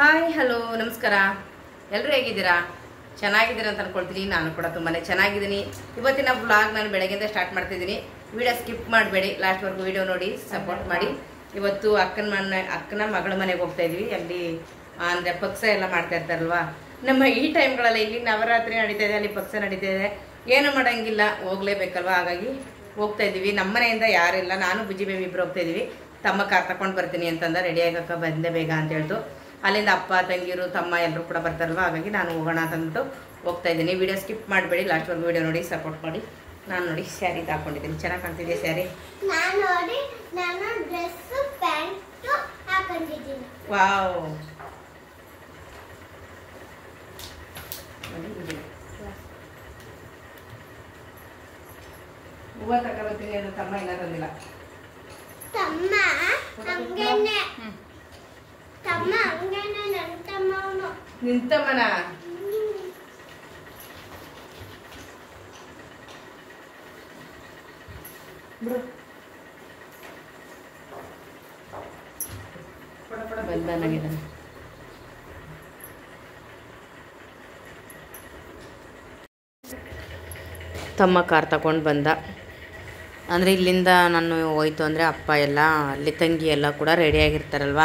Hi hello ನಮಸ್ಕಾರ. ಎಲ್ಲರೂ ಹೇಗಿದ್ದೀರಾ? ಚೆನ್ನಾಗಿದ್ದೀರಾ ಅಂತ ಅನ್ಕೊಳ್ತೀನಿ. ನಾನು ಕೂಡ ತುಂಬಾ ಚೆನ್ನಾಗಿದ್ದೀನಿ. ಇವತ್ತಿನ ವ್ಲಾಗ್ ನಾನು ಬೆಳಗ್ಗೆಯಿಂದ ಸ್ಟಾರ್ಟ್ ಮಾಡ್ತಿದ್ದೀನಿ. ವಿಡಿಯೋ ಸ್ಕಿಪ್ ಮಾಡಬೇಡಿ, ಲಾಸ್ಟ್ವರೆಗೂ ವಿಡಿಯೋ ನೋಡಿ ಸಪೋರ್ಟ್ ಮಾಡಿ. ಇವತ್ತು ಅಕ್ಕನ ಮಗಳ ಮನೆಗೆ ಹೋಗ್ತಾ ಇದ್ವಿ. ಅಲ್ಲಿ ಅಂದರೆ ಪಕ್ಷ ಎಲ್ಲ ಮಾಡ್ತಾ ಇರ್ತಾರಲ್ವಾ, ನಮ್ಮ ಈ ಟೈಮ್ಗಳಲ್ಲಿ ಇಲ್ಲಿ ನವರಾತ್ರಿ ನಡೀತಾ ಇದೆ, ಅಲ್ಲಿ ಪಕ್ಷ ನಡೀತಾ ಇದೆ, ಏನು ಮಾಡೋಂಗಿಲ್ಲ, ಹೋಗ್ಲೇಬೇಕಲ್ವ. ಹಾಗಾಗಿ ಹೋಗ್ತಾ ಇದ್ದೀವಿ. ನಮ್ಮ ಮನೆಯಿಂದ ಯಾರಿಲ್ಲ, ನಾನು ಬುಜ್ಜಿ ಬೇಬಿ ಇಬ್ಬರು ಹೋಗ್ತಾ ಇದ್ದೀವಿ. ತಮ್ಮ ಕಾರ್ ತಗೊಂಡು ಬರ್ತೀನಿ ಅಂತಂದ ರೆಡಿ ಆಗಕ್ಕೆ ಬಂದೆ ಬೇಗ ಅಂತ ಹೇಳ್ತು. ಅಲ್ಲಿಂದ ಅಪ್ಪ ತಂಗಿರು ತಮ್ಮ ಎಲ್ಲರೂ ಕೂಡ ಬರ್ತಾರಲ್ವ, ಹಾಗಾಗಿ ನಾನು ಹೋಗೋಣ ಅಂತಂದ್ಬಿಟ್ಟು ಹೋಗ್ತಾ ಇದ್ದೀನಿ. ವಿಡಿಯೋ ಸ್ಕಿಪ್ ಮಾಡಬೇಡಿ, ಲಾಸ್ಟ್ವರೆಗೂ ವಿಡಿಯೋ ನೋಡಿ ಸಪೋರ್ಟ್ ಮಾಡಿ. ನಾನು ನೋಡಿ ಸ್ಯಾರಿ ಹಾಕೊಂಡಿದ್ದೀನಿ, ಚೆನ್ನಾಗಿ ಕಾಣ್ತಿದೆ ಸ್ಯಾರಿ. ವಾವ್, ಹೂವು ತಗೊಳ್ತೀನಿ ಅದು ತಮ್ಮ ಇಲ್ಲ ತಂದಿಲ್ಲ. ನಿಂತಮ್ಮನ ಬಂದಾಗಿದ್ದಾನೆ. ತಮ್ಮ ಕಾರ್ ತಗೊಂಡು ಬಂದ. ಅಂದರೆ ಇಲ್ಲಿಂದ ನಾನು ಹೋಯ್ತು ಅಂದರೆ ಅಪ್ಪ ಎಲ್ಲ ಅಲ್ಲಿ ತಂಗಿ ಎಲ್ಲ ಕೂಡ ರೆಡಿಯಾಗಿರ್ತಾರಲ್ವ.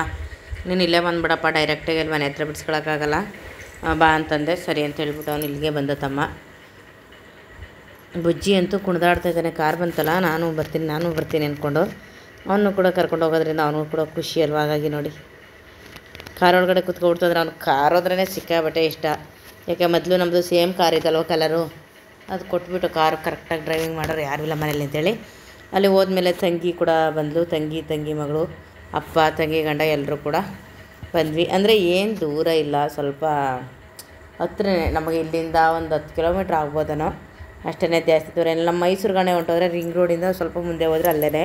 ನೀನು ಇಲ್ಲೇ ಬಂದುಬಿಡಪ್ಪ, ಡೈರೆಕ್ಟಾಗಿ ಅಲ್ಲಿ ಮನೆ ಹತ್ರ ಬಿಡಿಸ್ಕೊಳಕ್ಕಾಗಲ್ಲ, ಬಾ ಅಂತಂದೆ. ಸರಿ ಅಂತ ಹೇಳ್ಬಿಟ್ಟು ಅವನು ಇಲ್ಲಿಗೆ ಬಂದ ತಮ್ಮ. ಬುಜ್ಜಿ ಅಂತೂ ಕುಣಿದಾಡ್ತಾ ಇದ್ದಾನೆ. ಕಾರ್ ಬಂತಲ್ಲ, ನಾನು ಬರ್ತೀನಿ ಅಂದ್ಕೊಂಡು ಅವನು ಕೂಡ ಕರ್ಕೊಂಡು ಹೋಗೋದ್ರಿಂದ ಅವನು ಕೂಡ ಖುಷಿ ಅಲ್ವ. ಹಾಗಾಗಿ ನೋಡಿ ಕಾರ್ ಒಳಗಡೆ ಕೂತ್ಕೊಬಿಡ್ತಂದ್ರೆ ಅವ್ನು ಕಾರ್ ಹೋದ್ರೇ ಸಿಕ್ಕಾಬಟ್ಟೆ ಇಷ್ಟ. ಯಾಕೆ ಮೊದಲು ನಮ್ಮದು ಸೇಮ್ ಕಾರ್ ಇದಲ್ವ ಕಲರು, ಅದು ಕೊಟ್ಬಿಟ್ಟು ಕಾರ್ ಕರೆಕ್ಟಾಗಿ ಡ್ರೈವಿಂಗ್ ಮಾಡೋರು ಯಾರೂ ಇಲ್ಲ ಮನೇಲಿ ಅಂತೇಳಿ ಅಲ್ಲಿ ಹೋದ್ಮೇಲೆ ತಂಗಿ ಕೂಡ ಬಂದಳು. ತಂಗಿ ಮಗಳು, ಅಪ್ಪ ತಂಗಿ ಗಂಡ ಎಲ್ಲರೂ ಕೂಡ ಬಂದ್ವಿ. ಅಂದರೆ ಏನು ದೂರ ಇಲ್ಲ, ಸ್ವಲ್ಪ ಹತ್ರನೇ ನಮಗೆ. ಇಲ್ಲಿಂದ ಒಂದು 10 ಕಿಲೋಮೀಟ್ರ್ ಆಗ್ಬೋದನೋ, ಅಷ್ಟೇ, ಜಾಸ್ತಿ ದೂರ ಇಲ್ಲ. ನಮ್ಮ ಮೈಸೂರು ಗಣೆ ಹೊಂಟೋದ್ರೆ ರಿಂಗ್ ರೋಡಿಂದ ಸ್ವಲ್ಪ ಮುಂದೆ ಹೋದರೆ ಅಲ್ಲೇ.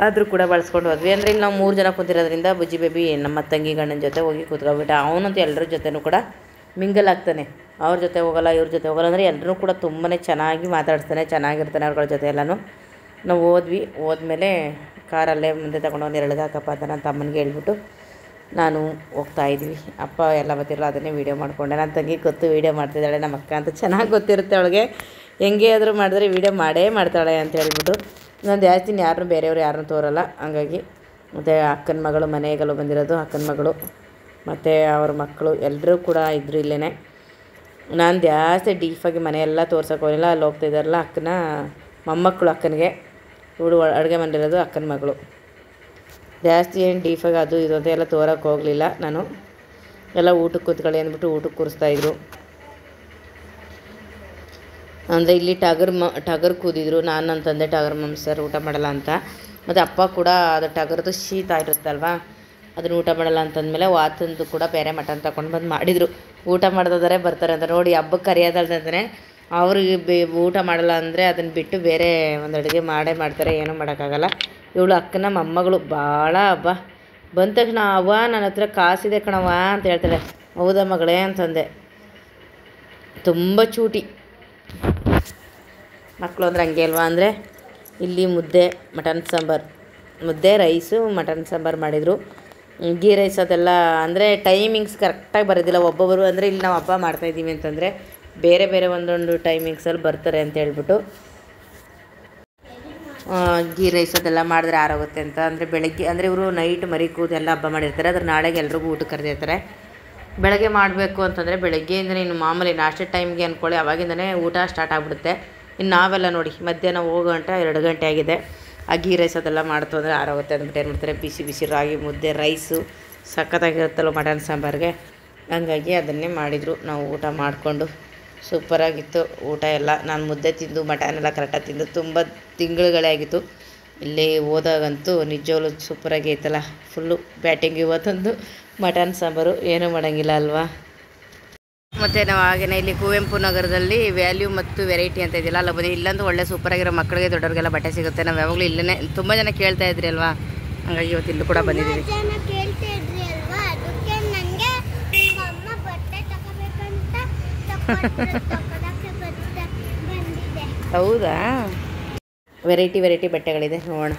ಆದರೂ ಕೂಡ ಬಳಸ್ಕೊಂಡು ಹೋದ್ವಿ. ಅಂದರೆ ಇಲ್ಲಿ ನಾವು 3 ಜನ ಕೂತಿರೋದ್ರಿಂದ ಬುಜ್ಜಿ ಬೇಬಿ ನಮ್ಮ ತಂಗಿ ಗಂಡನ ಜೊತೆ ಹೋಗಿ ಕೂತ್ಕೊಬಿಟ್ಟ. ಅವನಂತೂ ಎಲ್ಲರ ಜೊತೆನೂ ಕೂಡ ಮಿಂಗಲ್ ಆಗ್ತಾನೆ. ಅವ್ರ ಜೊತೆ ಹೋಗಲ್ಲ, ಇವ್ರ ಜೊತೆ ಹೋಗಲ್ಲ, ಅಂದರೆ ಎಲ್ಲರೂ ಕೂಡ ತುಂಬಾ ಚೆನ್ನಾಗಿ ಮಾತಾಡ್ತಾನೆ, ಚೆನ್ನಾಗಿರ್ತಾನೆ ಅವ್ರಗಳ ಜೊತೆ ಎಲ್ಲನೂ. ನಾವು ಹೋದ್ಮೇಲೆ ಕಾರಲ್ಲೇ ಮುಂದೆ ತಗೊಂಡು ಒಂದು 2 ಹಾಕಪ್ಪ ಅಂತ ನನ್ನ ತಮ್ಮನಿಗೆ ಹೇಳ್ಬಿಟ್ಟು ನಾನು ಹೋಗ್ತಾಯಿದ್ವಿ. ಅಪ್ಪ ಎಲ್ಲ ಬರ್ತಿರಲ್ಲ, ಅದನ್ನೇ ವೀಡಿಯೋ ಮಾಡಿಕೊಂಡೆ. ನನ್ನ ತಂಗಿ ಗೊತ್ತು ವೀಡಿಯೋ ಮಾಡ್ತಿದ್ದಾಳೆ, ನಮ್ಮ ಅಕ್ಕ ಅಂತ ಚೆನ್ನಾಗಿ ಗೊತ್ತಿರುತ್ತೆ ಅವಳಿಗೆ. ಹೆಂಗೆ ಆದರೂ ಮಾಡಿದ್ರೆ ವೀಡಿಯೋ ಮಾಡೇ ಮಾಡ್ತಾಳೆ ಅಂತ ಹೇಳ್ಬಿಟ್ಟು. ನಾನು ಜಾಸ್ತಿ ಬೇರೆಯವ್ರು ಯಾರನ್ನೂ ತೋರಲ್ಲ. ಹಂಗಾಗಿ ಮತ್ತು ಅಕ್ಕನ ಮಗಳು ಮನೆಗೆಲ್ಲ ಬಂದಿರೋದು, ಅಕ್ಕನ ಮಗಳು ಮತ್ತು ಅವ್ರ ಮಕ್ಕಳು ಎಲ್ಲರೂ ಕೂಡ ಇದ್ದರು ಇಲ್ಲೇ. ನಾನು ಜಾಸ್ತಿ ಡೀಫಾಗಿ ಮನೆಯೆಲ್ಲ ತೋರ್ಸೋಕೆ ಹೋಗಿಲ್ಲ. ಅಲ್ಲಿ ಹೋಗ್ತಾಯಿದ್ದಾರಲ್ಲ ಅಕ್ಕನ ಮೊಮ್ಮಕ್ಕಳು, ಅಕ್ಕನಿಗೆ ಇವಳು ಅಡುಗೆ ಮಾಡಿರೋದು ಅಕ್ಕನ ಮಗಳು. ಜಾಸ್ತಿ ಏನು ಡೀಫಾಗಿ ಅದು ಇದು ಅಂತ ಎಲ್ಲ ತೋರಕ್ಕೆ ಹೋಗಲಿಲ್ಲ. ನಾನು ಎಲ್ಲ ಊಟಕ್ಕೆ ಕೂತ್ಕೊಳ್ಳಿ ಅಂದ್ಬಿಟ್ಟು ಊಟಕ್ಕೆ ಕೂರಿಸ್ತಾಯಿದ್ರು. ಅಂದರೆ ಇಲ್ಲಿ ಟಗರ್ ಕೂದಿದ್ರು. ನಾನು ಅಂತಂದೆ ಟಗರ್ ಮಾಂಸರು ಊಟ ಮಾಡಲ್ಲ ಅಂತ. ಮತ್ತು ಅಪ್ಪ ಕೂಡ ಅದು ಟಗರ್ದು ಶೀತ ಇರುತ್ತಲ್ವ, ಅದನ್ನು ಊಟ ಮಾಡಲ್ಲ ಅಂತಂದಮೇಲೆ ವಾತಂದು ಕೂಡ ಬೇರೆ ಮಟನ್ ತಗೊಂಡು ಬಂದು ಮಾಡಿದರು. ಊಟ ಮಾಡಿದ್ರೆ ಬರ್ತಾರೆ ಅಂತ ನೋಡಿ ಹಬ್ಬಕ್ಕೆ ಕರೆಯೋದಲ್ದಂದರೆ ಅವ್ರಿಗೆ ಊಟ ಮಾಡಲ್ಲ ಅಂದರೆ ಅದನ್ನು ಬಿಟ್ಟು ಬೇರೆ ಒಂದು ಅಡುಗೆ ಮಾಡ್ತಾರೆ, ಏನೂ ಮಾಡೋಕ್ಕಾಗಲ್ಲ. ಇವಳು ಅಕ್ಕನ ಮೊಮ್ಮಗಳು ಭಾಳ ಹಬ್ಬ ಬಂದ ತಕ್ಷಣ, ಅವ್ವ ನನ್ನ ಹತ್ರ ಕಾಸಿದೆ ಕಣವ್ವ ಅಂತ ಹೇಳ್ತಾಳೆ. ಹೌದಾ ಮಗಳೇ ಅಂತಂದೆ. ತುಂಬ ಚೂಟಿ ಮಕ್ಕಳು ಅಂದರೆ ಹಂಗೆ ಅಲ್ವಾ. ಅಂದರೆ ಇಲ್ಲಿ ಮುದ್ದೆ ಮಟನ್ ಸಾಂಬಾರು, ಮುದ್ದೆ ರೈಸು ಮಟನ್ ಸಾಂಬಾರು ಮಾಡಿದರು. ಗೀ ರೈಸ್ ಅದೆಲ್ಲ ಅಂದರೆ ಟೈಮಿಂಗ್ಸ್ ಕರೆಕ್ಟಾಗಿ ಬರೋದಿಲ್ಲ ಒಬ್ಬೊಬ್ಬರು. ಅಂದರೆ ಇಲ್ಲಿ ನಾವು ಹಬ್ಬ ಮಾಡ್ತಾಯಿದ್ದೀವಿ ಅಂತಂದರೆ ಬೇರೆ ಒಂದೊಂದು ಟೈಮಿಂಗ್ಸಲ್ಲಿ ಬರ್ತಾರೆ ಅಂತ ಹೇಳ್ಬಿಟ್ಟು ಗೀ ರೈಸ್ ಅದೆಲ್ಲ ಮಾಡಿದ್ರೆ ಆರೋಗುತ್ತೆ ಅಂತ. ಅಂದರೆ ಬೆಳಗ್ಗೆ ಅಂದರೆ ಇವರು ನೈಟ್ ಮರಿ ಕೂದೆಲ್ಲ ಹಬ್ಬ ಮಾಡಿರ್ತಾರೆ, ಅದ್ರ ನಾಳೆಗೆ ಎಲ್ರಿಗೂ ಊಟಕ್ಕೆ ಕರೆದಿರ್ತಾರೆ. ಬೆಳಗ್ಗೆ ಮಾಡಬೇಕು ಅಂತಂದರೆ ಬೆಳಗ್ಗೆಯಿಂದ ಇನ್ನು ಮಾಮೂಲಿ ನಾಷ್ಟದ ಟೈಮ್ಗೆ ಅಂದ್ಕೊಳ್ಳಿ, ಅವಾಗಿಂದನೇ ಊಟ ಸ್ಟಾರ್ಟ್ ಆಗಿಬಿಡುತ್ತೆ. ಇನ್ನು ನಾವೆಲ್ಲ ನೋಡಿ ಮಧ್ಯಾಹ್ನ ಹೋಗೋ ಗಂಟೆ 2 ಗಂಟೆ ಆಗಿದೆ. ಆ ಗೀ ರೈಸ್ ಅದೆಲ್ಲ ಮಾಡ್ತು ಅಂದರೆ ಆರೋಗುತ್ತೆ ಅಂದ್ಬಿಟ್ಟು ಏನು ಮಾಡ್ತಾರೆ, ಬಿಸಿ ರಾಗಿ ಮುದ್ದೆ ರೈಸು ಸಖತ್ತಾಗಿರುತ್ತಲ್ಲ ಮಟನ್ ಸಾಂಬಾರಿಗೆ. ಹಂಗಾಗಿ ಅದನ್ನೇ ಮಾಡಿದರು. ನಾವು ಊಟ ಮಾಡಿಕೊಂಡು ಸೂಪರಾಗಿತ್ತು ಊಟ ಎಲ್ಲ. ನಾನು ಮುದ್ದೆ ತಿಂದು ಮಟನ್ ಎಲ್ಲ ಕರೆಕ್ಟಾಗಿ ತಿಂದು ತುಂಬ ತಿಂಗಳುಗಳೇ ಆಗಿತ್ತು. ಇಲ್ಲಿ ಹೋದಾಗಂತೂ ನಿಜವಾಗ್ಲೂ ಸೂಪರಾಗಿ ಐತಲ್ಲ, ಫುಲ್ಲು ಬ್ಯಾಟಿಂಗ್. ಇವತ್ತೊಂದು ಮಟನ್ ಸಾಂಬಾರು, ಏನೂ ಮಾಡೋಂಗಿಲ್ಲ ಅಲ್ವಾ. ಮತ್ತು ನಾವು ಹಾಗೆಯೇ ಇಲ್ಲಿ ಕುವೆಂಪು ನಗರದಲ್ಲಿ ವ್ಯಾಲ್ಯೂ ಮತ್ತು ವೆರೈಟಿ ಅಂತ ಇದೆಯಲ್ಲ, ಅಲ್ಲ ಬಂದು ಇಲ್ಲಂತೂ ಒಳ್ಳೆ ಸೂಪರಾಗಿರೋ ಮಕ್ಕಳಿಗೆ ದೊಡ್ಡವ್ರಿಗೆಲ್ಲ ಬಟ್ಟೆ ಸಿಗುತ್ತೆ. ನಾವು ಯಾವಾಗಲೂ ಇಲ್ಲೇ ತುಂಬ ಜನ ಕೇಳ್ತಾ ಇದ್ರಿ ಅಲ್ವಾ, ಹಂಗಾಗಿ ಇವತ್ತು ಇಲ್ಲೂ ಕೂಡ ಬಂದಿದ್ದೀವಿ. ಹೌದಾ, ವೆರೈಟಿ ಬಟ್ಟೆಗಳಿದೆ ನೋಡೋಣ.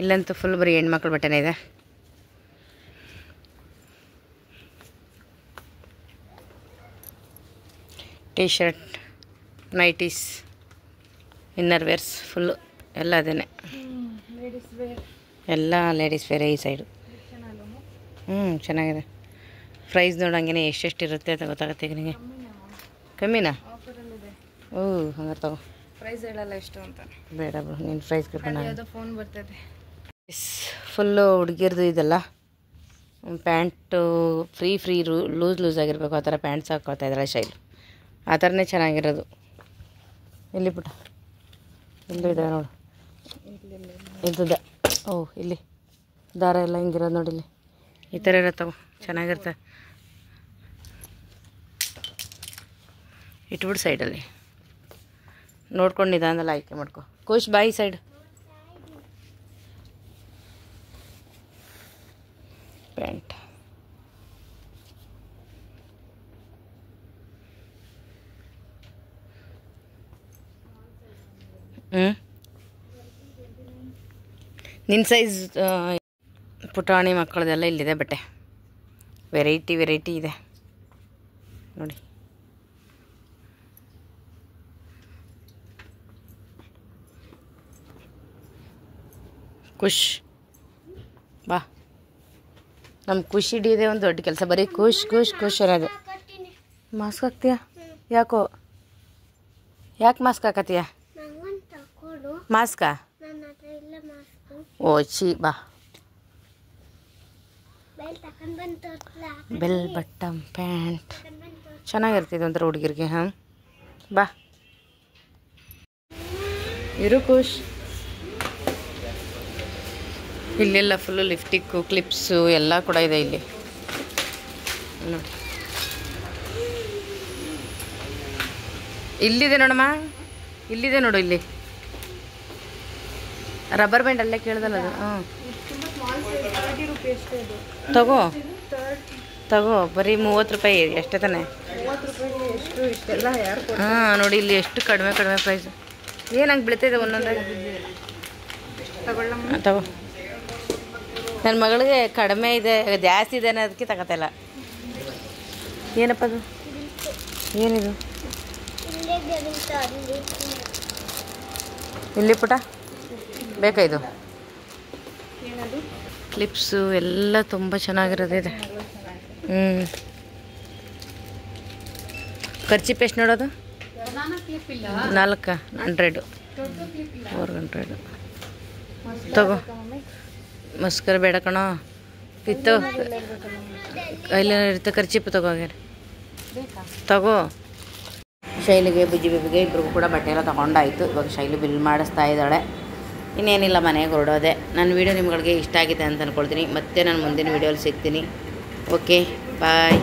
ಇಲ್ಲಂತೂ ಫುಲ್ ಬರೀ ಹೆಣ್ಮಕ್ಳ ಬಟ್ಟೆನೇ ಇದೆ. T shirt, nighties, inner wares full ಎಲ್ಲ ಅದೇನೆ. ಎಲ್ಲ ಲೇಡೀಸ್ ವೇರೇ ಈ ಸೈಡು. ಚೆನ್ನಾಗಿದೆ. ಪ್ರೈಸ್ ನೋಡಂಗೆ ಎಷ್ಟೆಷ್ಟಿರುತ್ತೆ ಅಂತ ಗೊತ್ತಾಗುತ್ತೆ ಈಗ ನಿಮಗೆ. ಕಮ್ಮಿನಾ? ಹಂಗಾರೆ ತಗೋ. ಪ್ರೈಸ್ ಹೇಳಲ್ಲ ಎಷ್ಟು ಅಂತ. ಬೇಡ ಬಿಡು, ನೀನು ಪ್ರೈಸ್ ಯಾವುದೋ ಫೋನ್ ಬರ್ತದೆ. ಫುಲ್ಲು ಹುಡುಗಿರ್ದು ಇದೆಲ್ಲ ಪ್ಯಾಂಟು ಫ್ರೀ ಲೂಸ್ ಆಗಿರಬೇಕು. ಆ ಥರ ಪ್ಯಾಂಟ್ಸ್ ಹಾಕ್ಕೊಳ್ತಾ ಇದ್ದಾರೆ ಶೈಲು. ಆ ಥರನೇ ಚೆನ್ನಾಗಿರೋದು. ಇಲ್ಲಿ ಪುಟ ಇಲ್ಲೂ ಇದೆ ನೋಡು, ಇದ್ದದ. ಇಲ್ಲಿ ದಾರ ಎಲ್ಲ ಹಿಂಗಿರೋದು ನೋಡಿ. ಇಲ್ಲಿ ಈ ಥರ ಇರತ್ತವು, ಚೆನ್ನಾಗಿರ್ತವೆ. ಇಟ್ಬಿಡು ಸೈಡಲ್ಲಿ, ನೋಡ್ಕೊಂಡು ನಿಧಾನದಲ್ಲಿ ಆಯ್ಕೆ ಮಾಡ್ಕೊ. ಖುಷ್ ಬಾಯಿ ಸೈಡ್ ಪ್ಯಾಂಟ್. ನಿನ್ನ ಸೈಜ್ ಪುಟಾಣಿ ಮಕ್ಕಳದೆಲ್ಲ ಇಲ್ಲಿದೆ ಬಟ್ಟೆ. ವೆರೈಟಿ ಇದೆ ನೋಡಿ. ಖುಷ್ ಬಾ, ನಮ್ಮ ಖುಷಿ ಹಿಡಿಯೋದೇ ಒಂದು ದೊಡ್ಡ ಕೆಲಸ. ಬರೀ ಖುಷ್ ಅನ್ನೋದು. ಮಾಸ್ಕ್ ಹಾಕ್ತೀಯ? ಯಾಕೆ ಮಾಸ್ಕ್ ಹಾಕತ್ತೀಯ? ಮಾಸ್ಕಾ? ಬಾ. ಬೆಲ್ ಬಟನ್ ಪ್ಯಾಂಟ್ ಚೆನ್ನಾಗಿರ್ತಿದೆ ಒಂಥರ ಹುಡುಗಿರಿಗೆ. ಬಾ ಇರು ಖುಷ್. ಇಲ್ಲೆಲ್ಲ ಫುಲ್ಲು ಲಿಪ್ಸ್ಟಿಕ್ಕು, ಕ್ಲಿಪ್ಸು ಎಲ್ಲ ಕೂಡ ಇದೆ ಇಲ್ಲಿ ನೋಡಿ. ಇಲ್ಲಿದೆ ನೋಡಮ್ಮ, ಇಲ್ಲಿದೆ ನೋಡು. ಇಲ್ಲಿ ರಬ್ಬರ್ ಬ್ಯಾಂಡ್ ಅಲ್ಲೇ ಕೇಳ್ದಲ್ಲ ಅದು. ತಗೋ ಬರೀ 30 ರೂಪಾಯಿ ಎಷ್ಟೇ ತಾನೆ. ನೋಡಿ ಇಲ್ಲಿ ಎಷ್ಟು ಕಡಿಮೆ ಪ್ರೈಸ್. ಏನಂಗೆ ಬೀಳ್ತಿದೆ ಒಂದೊಂದಾಗಿ. ತಗೋ. ನನ್ನ ಮಗಳಿಗೆ ಕಡಿಮೆ ಇದೆ, ಜಾಸ್ತಿ ಇದೆ ಅನ್ನೋದಕ್ಕೆ ತಗೋತಿಲ್ಲ. ಏನಪ್ಪ ಅದು? ಏನಿದು? ಇಲ್ಲಿ ಪುಟ ಬೇಕಾ ಇದು? ಕ್ಲಿಪ್ಸು ಎಲ್ಲ ತುಂಬ ಚೆನ್ನಾಗಿರೋದಿದೆ. ಖರ್ಚು ಎಷ್ಟು ನೋಡೋದು? 400 400 ತಗೋ. ಮಸ್ಕರ ಬೇಡ ಕಣೋ, ಇತ್ತು ಕೈಲಿ ಇರುತ್ತೆ. ಖರ್ಚಿಪ್ಪು ತಗೋ. ಶೈಲಿಗೆ ಬುಜ್ಜಿ ಬೇಬಿಗೆ ಇಬ್ಬರಿಗೂ ಕೂಡ ಬಟ್ಟೆ ಎಲ್ಲ ತೊಗೊಂಡಾಯಿತು. ಇವಾಗ ಶೈಲಿ ಬಿಲ್ ಮಾಡಿಸ್ತಾ ಇದ್ದಾಳೆ. ಇನ್ನೇನಿಲ್ಲ, ಮನೆಗೆ ಹೊರಡೋದೆ. ನನ್ನ ವೀಡಿಯೋ ನಿಮ್ಗಳಿಗೆ ಇಷ್ಟ ಆಗಿದೆ ಅಂತ ಅಂದ್ಕೊಳ್ತೀನಿ. ಮತ್ತೆ ನಾನು ಮುಂದಿನ ವೀಡಿಯೋಲಿ ಸಿಗ್ತೀನಿ. ಓಕೆ, ಬಾಯ್.